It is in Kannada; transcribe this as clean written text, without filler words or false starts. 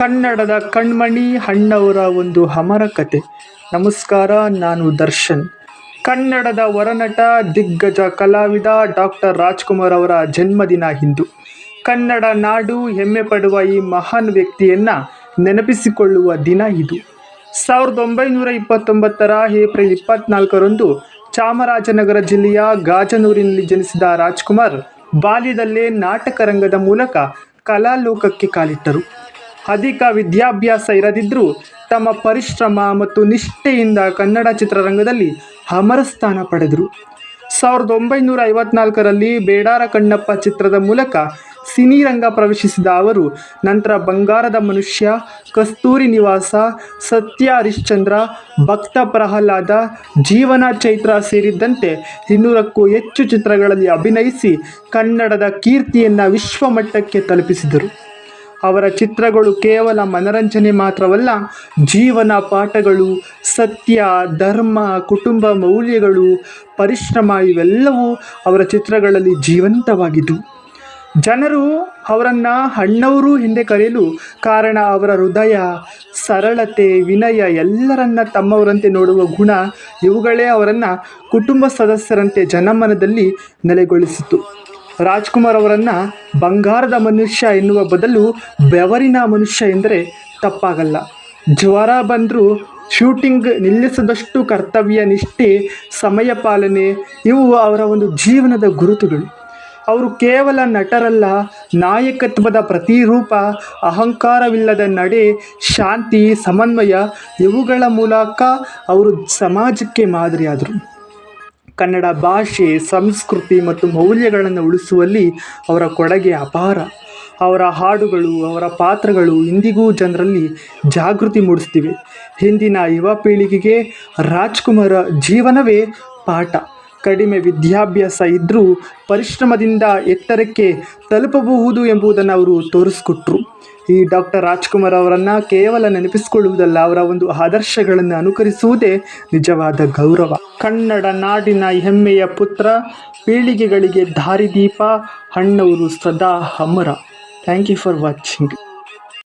ಕನ್ನಡದ ಕಣ್ಮಣಿ ಅಣ್ಣವರ ಒಂದು ಅಮರ ಕತೆ. ನಮಸ್ಕಾರ, ನಾನು ದರ್ಶನ್. ಕನ್ನಡದ ವರನಟ, ದಿಗ್ಗಜ ಕಲಾವಿದ ಡಾಕ್ಟರ್ ರಾಜ್ಕುಮಾರ್ ಅವರ ಜನ್ಮದಿನ ಇಂದು. ಕನ್ನಡ ನಾಡು ಹೆಮ್ಮೆ ಪಡುವ ಈ ಮಹಾನ್ ವ್ಯಕ್ತಿಯನ್ನು ನೆನಪಿಸಿಕೊಳ್ಳುವ ದಿನ ಇದು. 1929 ಏಪ್ರಿಲ್ 24ರಂದು ಚಾಮರಾಜನಗರ ಜಿಲ್ಲೆಯ ಗಾಜನೂರಿನಲ್ಲಿ ಜನಿಸಿದ ರಾಜ್ಕುಮಾರ್ ಬಾಲ್ಯದಲ್ಲೇ ನಾಟಕ ರಂಗದ ಮೂಲಕ ಕಲಾಲೋಕಕ್ಕೆ ಕಾಲಿಟ್ಟರು. ಅಧಿಕ ವಿದ್ಯಾಭ್ಯಾಸ ಇರದಿದ್ದರೂ ತಮ್ಮ ಪರಿಶ್ರಮ ಮತ್ತು ನಿಷ್ಠೆಯಿಂದ ಕನ್ನಡ ಚಿತ್ರರಂಗದಲ್ಲಿ ಅಮರ ಸ್ಥಾನ ಪಡೆದರು. 1954ರಲ್ಲಿ ಬೇಡಾರ ಕಣ್ಣಪ್ಪ ಚಿತ್ರದ ಮೂಲಕ ಸಿನಿರಂಗ ಪ್ರವೇಶಿಸಿದ ಅವರು ನಂತರ ಬಂಗಾರದ ಮನುಷ್ಯ, ಕಸ್ತೂರಿ ನಿವಾಸ, ಸತ್ಯ ಹರಿಶ್ಚಂದ್ರ, ಭಕ್ತ ಪ್ರಹ್ಲಾದ, ಜೀವನ ಚೈತ್ರ ಸೇರಿದಂತೆ 200ಕ್ಕೂ ಹೆಚ್ಚು ಚಿತ್ರಗಳಲ್ಲಿ ಅಭಿನಯಿಸಿ ಕನ್ನಡದ ಕೀರ್ತಿಯನ್ನು ವಿಶ್ವಮಟ್ಟಕ್ಕೆ ತಲುಪಿಸಿದರು. ಅವರ ಚಿತ್ರಗಳು ಕೇವಲ ಮನರಂಜನೆ ಮಾತ್ರವಲ್ಲ, ಜೀವನ ಪಾಠಗಳು, ಸತ್ಯ, ಧರ್ಮ, ಕುಟುಂಬ ಮೌಲ್ಯಗಳು, ಪರಿಶ್ರಮ ಇವೆಲ್ಲವೂ ಅವರ ಚಿತ್ರಗಳಲ್ಲಿ ಜೀವಂತವಾಗಿದ್ದವು. ಜನರು ಅವರನ್ನು ಅಣ್ಣವರು ಎಂದೇ ಕರೆಯಲು ಕಾರಣ ಅವರ ಹೃದಯ, ಸರಳತೆ, ವಿನಯ, ಎಲ್ಲರನ್ನ ತಮ್ಮವರಂತೆ ನೋಡುವ ಗುಣ. ಇವುಗಳೇ ಅವರನ್ನು ಕುಟುಂಬ ಸದಸ್ಯರಂತೆ ಜನಮನದಲ್ಲಿ ನೆಲೆಗೊಳಿಸಿತು. ರಾಜ್ಕುಮಾರ್ ಅವರನ್ನು ಬಂಗಾರದ ಮನುಷ್ಯ ಎನ್ನುವ ಬದಲು ಬೆವರಿನ ಮನುಷ್ಯ ಎಂದರೆ ತಪ್ಪಾಗಲ್ಲ. ಜ್ವರ ಬಂದರೂ ಶೂಟಿಂಗ್ ನಿಲ್ಲಿಸದಷ್ಟು ಕರ್ತವ್ಯ ನಿಷ್ಠೆ, ಸಮಯ ಪಾಲನೆ ಇವು ಅವರ ಒಂದು ಜೀವನದ ಗುರುತುಗಳು. ಅವರು ಕೇವಲ ನಟರಲ್ಲ, ನಾಯಕತ್ವದ ಪ್ರತಿರೂಪ. ಅಹಂಕಾರವಿಲ್ಲದ ನಡೆ, ಶಾಂತಿ, ಸಮನ್ವಯ ಇವುಗಳ ಮೂಲಕ ಅವರು ಸಮಾಜಕ್ಕೆ ಮಾದರಿಯಾದರು. ಕನ್ನಡ ಭಾಷೆ, ಸಂಸ್ಕೃತಿ ಮತ್ತು ಮೌಲ್ಯಗಳನ್ನು ಉಳಿಸುವಲ್ಲಿ ಅವರ ಕೊಡುಗೆ ಅಪಾರ. ಅವರ ಹಾಡುಗಳು, ಅವರ ಪಾತ್ರಗಳು ಇಂದಿಗೂ ಜನರಲ್ಲಿ ಜಾಗೃತಿ ಮೂಡಿಸ್ತಿವೆ. ಹಿಂದಿನ ಯುವ ಪೀಳಿಗೆಗೆ ರಾಜ್ಕುಮಾರ್ ಜೀವನವೇ ಪಾಠ. ಕಡಿಮೆ ವಿದ್ಯಾಭ್ಯಾಸ ಇದ್ದರೂ ಪರಿಶ್ರಮದಿಂದ ಎತ್ತರಕ್ಕೆ ತಲುಪಬಹುದು ಎಂಬುದನ್ನು ಅವರು ತೋರಿಸ್ಕೊಟ್ರು. ಈ ಡಾಕ್ಟರ್ ರಾಜ್ಕುಮಾರ್ ಅವರನ್ನು ಕೇವಲ ನೆನಪಿಸಿಕೊಳ್ಳುವುದಲ್ಲ, ಅವರ ಒಂದು ಆದರ್ಶಗಳನ್ನು ಅನುಕರಿಸುವುದೇ ನಿಜವಾದ ಗೌರವ. ಕನ್ನಡ ನಾಡಿನ ಹೆಮ್ಮೆಯ ಪುತ್ರ, ಪೀಳಿಗೆಗಳಿಗೆ ದಾರಿದೀಪ, ಅಣ್ಣವರು ಸದಾ ಅಮರ. Thank you for watching.